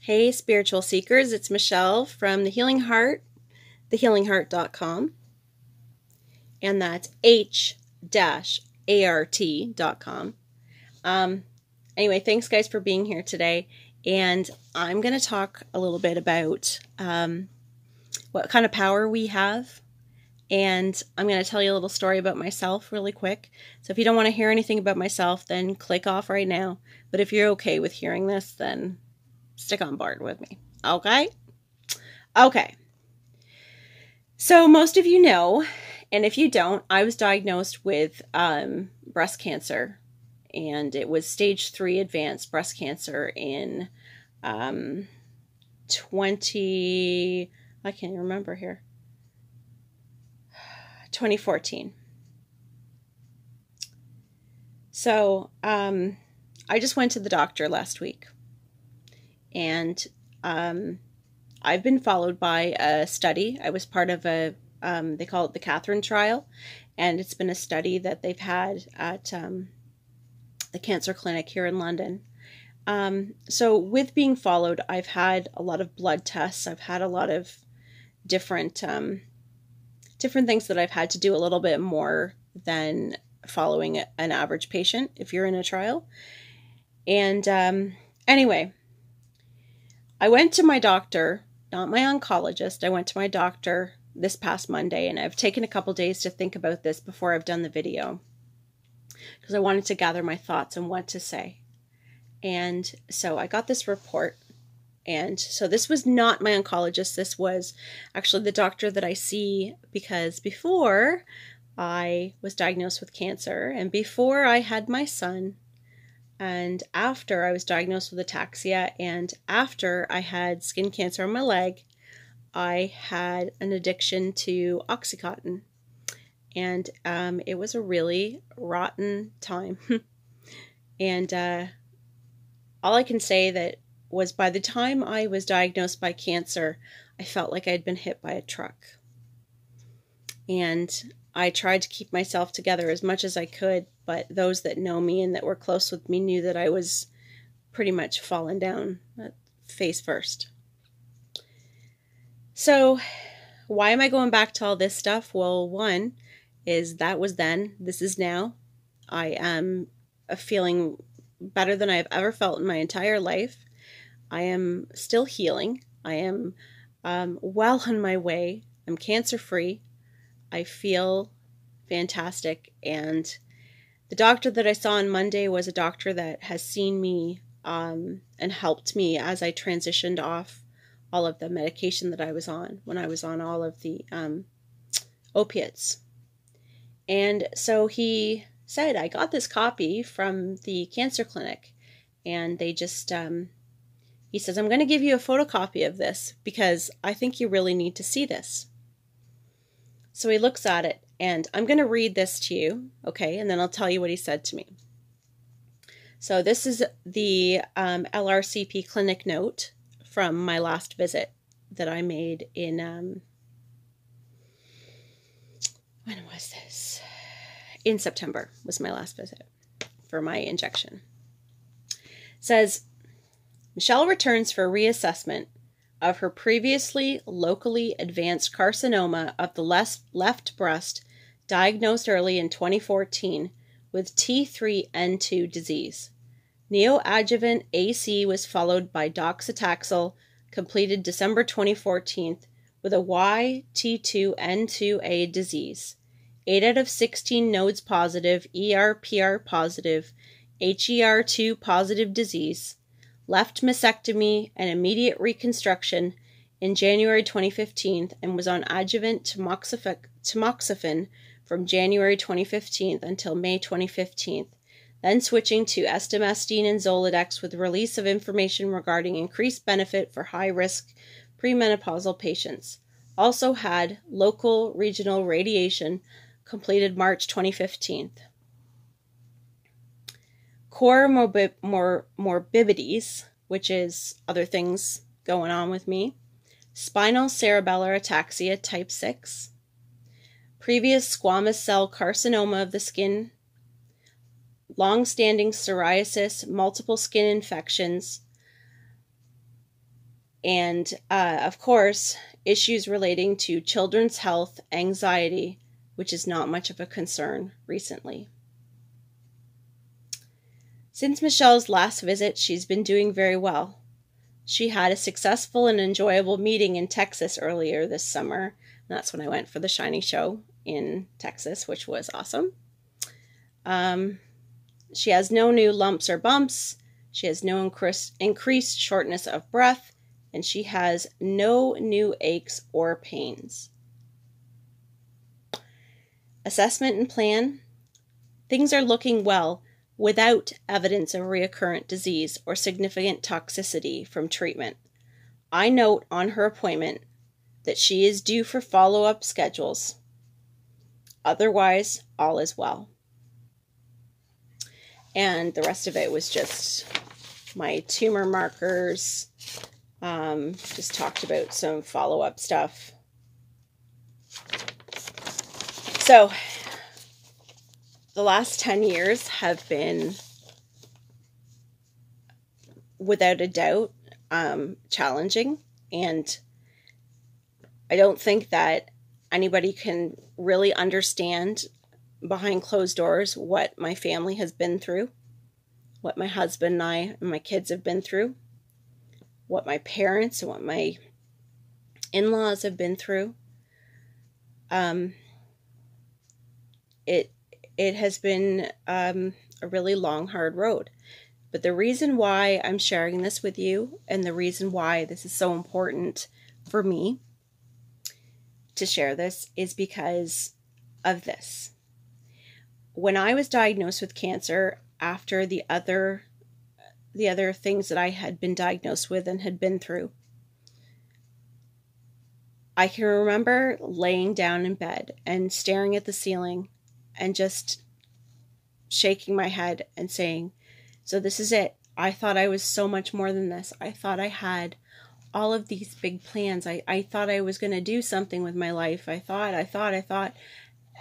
Hey, spiritual seekers, it's Michelle from The Healing Heart, thehealingheart.com, and that's h-art.com. Anyway, thanks guys for being here today, and I'm going to talk a little bit about what kind of power we have, and I'm going to tell you a little story about myself really quick. So if you don't want to hear anything about myself, then click off right now, but if you're okay with hearing this, then stick on board with me. Okay? Okay. So most of you know, and if you don't, I was diagnosed with breast cancer, and it was stage 3 advanced breast cancer in I can't even remember here, 2014. So I just went to the doctor last week. And I've been followed by a study. I was part of a, they call it the Catherine trial, and it's been a study that they've had at the cancer clinic here in London. So with being followed, I've had a lot of blood tests. I've had a lot of different things that I've had to do a little bit more than following an average patient if you're in a trial. And anyway, I went to my doctor, not my oncologist. I went to my doctor this past Monday, and I've taken a couple days to think about this before I've done the video because I wanted to gather my thoughts on what to say. And so I got this report, and so this was not my oncologist. This was actually the doctor that I see because before I was diagnosed with cancer and before I had my son, and after I was diagnosed with ataxia, and after I had skin cancer on my leg, I had an addiction to Oxycontin. And it was a really rotten time. And all I can say that was by the time I was diagnosed by cancer, I felt like I'd been hit by a truck. And I tried to keep myself together as much as I could, but those that know me and that were close with me knew that I was pretty much falling down face first. So why am I going back to all this stuff? Well, one is that was then, this is now. I am feeling better than I've ever felt in my entire life. I am still healing. I am well on my way. I'm cancer-free. I feel fantastic, and the doctor that I saw on Monday was a doctor that has seen me and helped me as I transitioned off all of the medication that I was on when I was on all of the opiates. And so he said, I got this copy from the cancer clinic, and they just, he says, I'm going to give you a photocopy of this because I think you really need to see this. So he looks at it, and I'm going to read this to you, okay, and then I'll tell you what he said to me. So this is the LRCP clinic note from my last visit that I made in, when was this? In September was my last visit for my injection. It says, Michelle returns for reassessment of her previously locally advanced carcinoma of the left breast, diagnosed early in 2014 with T3N2 disease. Neoadjuvant AC was followed by docetaxel, completed December 2014 with a YT2N2A disease. 8 out of 16 nodes positive, ER/PR positive, HER2 positive disease. Left mastectomy and immediate reconstruction in January 2015 and was on adjuvant tamoxifen from January 2015 until May 2015, then switching to estomastine and Zoladex with release of information regarding increased benefit for high-risk premenopausal patients. Also had local regional radiation, completed March 2015. Core morbidities, which is other things going on with me. Spinal cerebellar ataxia type 6. Previous squamous cell carcinoma of the skin. Long-standing psoriasis, multiple skin infections. And, of course, issues relating to children's health, anxiety, which is not much of a concern recently. Since Michelle's last visit, she's been doing very well. She had a successful and enjoyable meeting in Texas earlier this summer. That's when I went for the Shiny Show in Texas, which was awesome. She has no new lumps or bumps. She has no increased shortness of breath, and she has no new aches or pains. Assessment and plan. Things are looking well without evidence of recurrent disease or significant toxicity from treatment. I note on her appointment that she is due for follow-up schedules. Otherwise, all is well. And the rest of it was just my tumor markers. Just talked about some follow-up stuff. So, the last 10 years have been, without a doubt, challenging. And I don't think that anybody can really understand behind closed doors what my family has been through, what my husband and I and my kids have been through, what my parents and what my in-laws have been through. It has been a really long, hard road. But the reason why I'm sharing this with you, and the reason why this is so important for me to share this, is because of this. When I was diagnosed with cancer, after the other things that I had been diagnosed with and had been through, I can remember laying down in bed and staring at the ceiling and just shaking my head and saying, so this is it. I thought I was so much more than this. I thought I had all of these big plans. I thought I was going to do something with my life. I thought.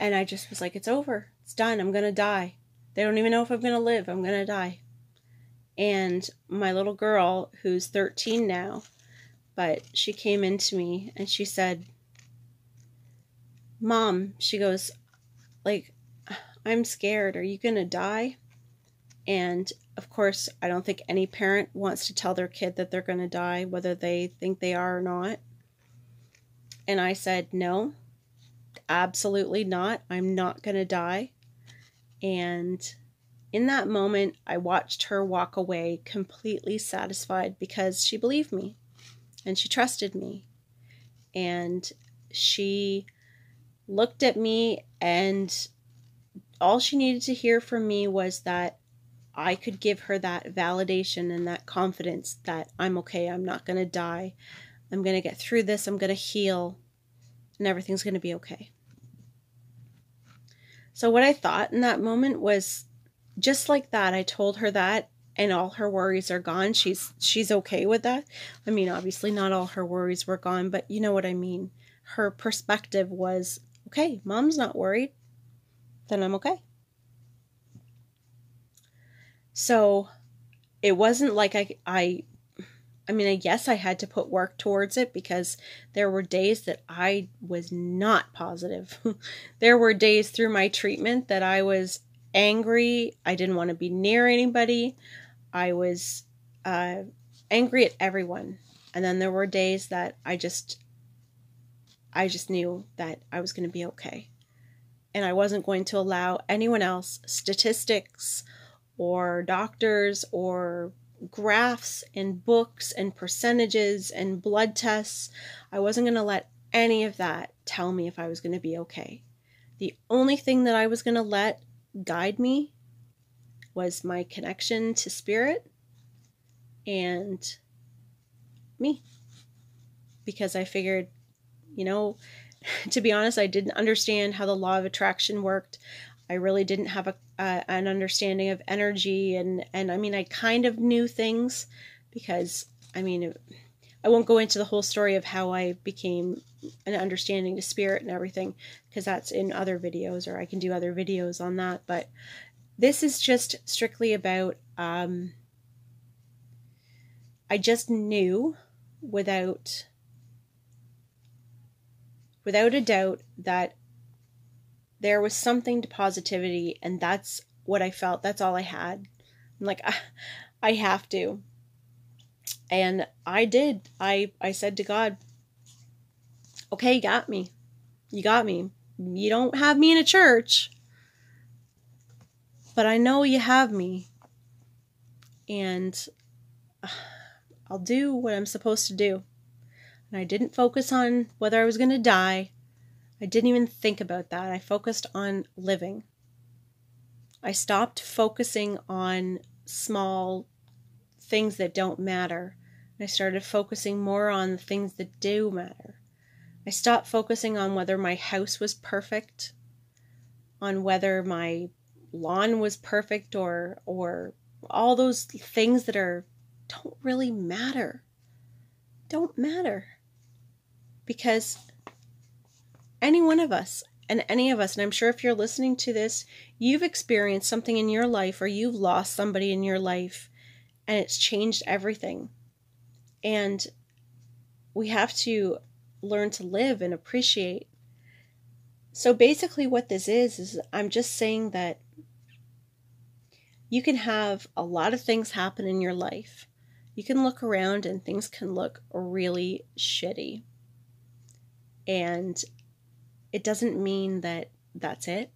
And I just was like, it's over. It's done. I'm going to die. They don't even know if I'm going to live. I'm going to die. And my little girl, who's 13 now, but she came into me and she said, Mom, she goes, like, I'm scared. Are you going to die? And of course, I don't think any parent wants to tell their kid that they're going to die, whether they think they are or not. And I said, no, absolutely not. I'm not going to die. And in that moment, I watched her walk away completely satisfied because she believed me and she trusted me. And she looked at me, and all she needed to hear from me was that I could give her that validation and that confidence that I'm okay, I'm not going to die, I'm going to get through this, I'm going to heal, and everything's going to be okay. So what I thought in that moment was, just like that, I told her that, and all her worries are gone. She's okay with that. I mean, obviously not all her worries were gone, but you know what I mean. Her perspective was, okay, Mom's not worried, then I'm okay. So it wasn't like I mean, yes, I had to put work towards it because there were days that I was not positive. There were days through my treatment that I was angry. I didn't want to be near anybody. I was angry at everyone. And then there were days that I just knew that I was going to be okay. And I wasn't going to allow anyone else, statistics or doctors or graphs and books and percentages and blood tests. I wasn't going to let any of that tell me if I was going to be okay. The only thing that I was going to let guide me was my connection to spirit and me. Because I figured, to be honest, I didn't understand how the law of attraction worked. I really didn't have an understanding of energy, and I mean, I kind of knew things because, I mean, I won't go into the whole story of how I became an understanding to spirit and everything, because that's in other videos, or I can do other videos on that, but this is just strictly about, I just knew without a doubt that there was something to positivity, and that's what I felt. That's all I had. I'm like, I have to. And I did. I said to God, okay, you got me. You got me. You don't have me in a church, but I know you have me. And I'll do what I'm supposed to do. And I didn't focus on whether I was going to die. I didn't even think about that. I focused on living. I stopped focusing on small things that don't matter. I started focusing more on the things that do matter. I stopped focusing on whether my house was perfect, on whether my lawn was perfect, or all those things that don't really matter. Don't matter. Because any one of us, and any of us, and I'm sure if you're listening to this, you've experienced something in your life, or you've lost somebody in your life, and it's changed everything. And we have to learn to live and appreciate. So basically what this is I'm just saying that you can have a lot of things happen in your life. You can look around and things can look really shitty. And it doesn't mean that that's it.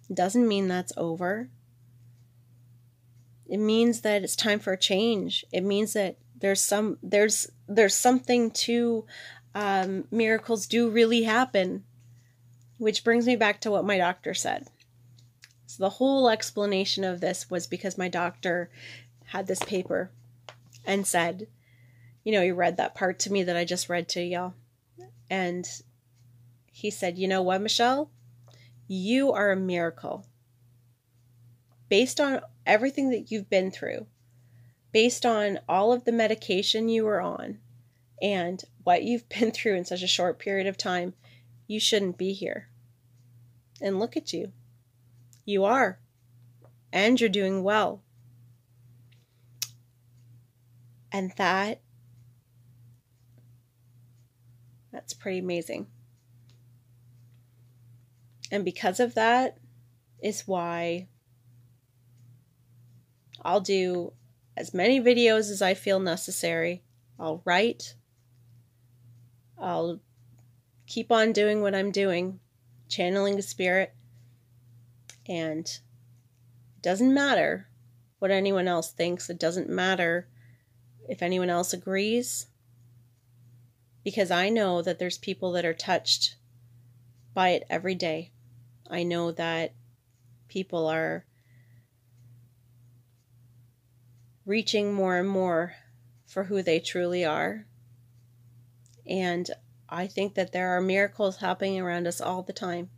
It doesn't mean that's over. It means that it's time for a change. It means that there's something to miracles do really happen. Which brings me back to what my doctor said. So the whole explanation of this was because my doctor had this paper and said, he read that part to me that I just read to y'all. And he said, you know what, Michelle? You are a miracle. Based on everything that you've been through, based on all of the medication you were on, and what you've been through in such a short period of time, you shouldn't be here. And look at you. You are. And you're doing well. And that's pretty amazing. And because of that is why I'll do as many videos as I feel necessary. I'll write. I'll keep on doing what I'm doing, channeling the spirit. And it doesn't matter what anyone else thinks. It doesn't matter if anyone else agrees. Because I know that there's people that are touched by it every day. I know that people are reaching more and more for who they truly are. And I think that there are miracles happening around us all the time.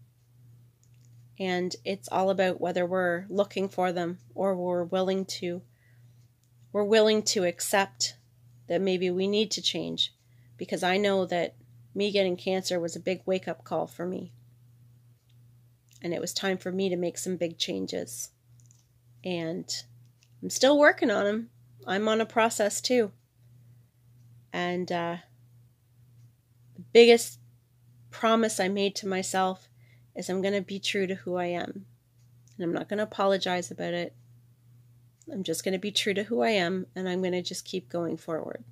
And it's all about whether we're looking for them or we're willing to accept that maybe we need to change. Because I know that me getting cancer was a big wake-up call for me. And it was time for me to make some big changes. And I'm still working on them. I'm on a process too. And the biggest promise I made to myself is I'm going to be true to who I am. And I'm not going to apologize about it. I'm just going to be true to who I am, and I'm going to just keep going forward.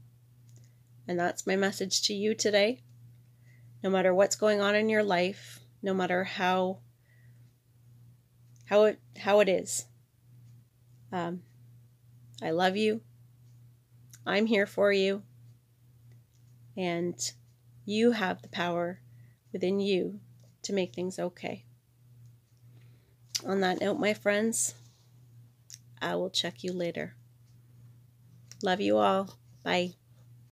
And that's my message to you today. No matter what's going on in your life, no matter how it is. I love you. I'm here for you. And you have the power within you to make things okay. On that note, my friends, I will check you later. Love you all. Bye.